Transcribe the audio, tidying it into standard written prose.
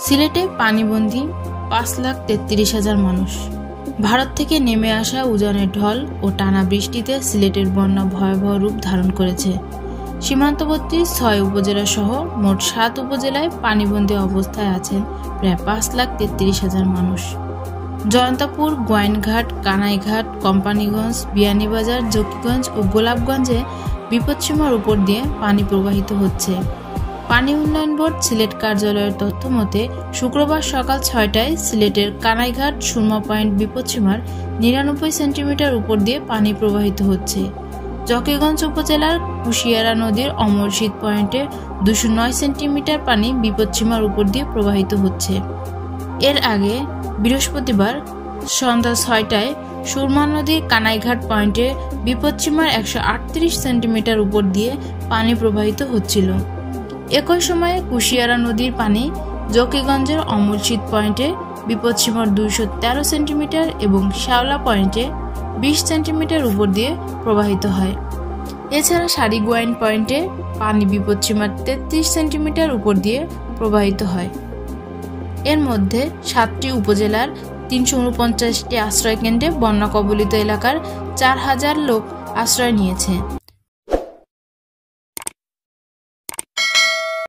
সিলেটে পানিবন্দী 5,33,000 মানুষ। ভারত থেকে নেমে আসা উজানের ঢল ও টানা বৃষ্টিতে সিলেটের বন্যা ভয়াবহ রূপ ধারণ করেছে। সীমান্তবর্তী 6 উপজেলা সহ মোট 7 উপজেলায় পানিবন্দী অবস্থায় আছেন প্রায় 5,33,000 মানুষ। জয়ন্তপুর, গোয়াইনঘাট, কানাইঘাট, কোম্পানিগঞ্জ, বিয়ানীবাজার, জকিগঞ্জ ও গোলাপগঞ্জে বিপদসীমার উপর দিয়ে পানি প্রবাহিত হচ্ছে। পানি উন্নয়ন বোর্ড সিলেট কার্যালয়ের তথ্য মতে শুক্রবার সকাল 6টায় সিলেটের কানাইঘাট সুরমা পয়েন্ট বিপদসীমার 99 সেন্টিমিটার উপর দিয়ে পানি প্রবাহিত হচ্ছে। জকিগঞ্জ উপজেলার কুশিয়ারা নদীর অমরশীদ পয়েন্টে 209 সেন্টিমিটার পানি বিপদসীমার উপর দিয়ে প্রবাহিত হচ্ছে। এর আগে বৃহস্পতিবার সন্ধ্যা 6টায় সুরমা নদীর কানাইঘাট পয়েন্টে বিপদসীমার 138 সেন্টিমিটার উপর দিয়ে পানি প্রবাহিত হচ্ছিল। একই সময়ে কুশিয়ারা নদীর পানি জকিগঞ্জের অমরশীদ পয়েন্টে বিপদসীমার 213 সেন্টিমিটার এবং শাওলা পয়েন্টে 20 সেন্টিমিটার উপর দিয়ে প্রবাহিত হয়। এছাড়া সারিগোয়াইন পয়েন্টে পানি বিপদসীমার 33 সেন্টিমিটার উপর দিয়ে প্রবাহিত হয়। এর মধ্যে 7টি উপজেলার 349টি আশ্রয় কেন্দ্রে বন্যা কবলিত এলাকার 4,000 লোক আশ্রয় নিয়েছে।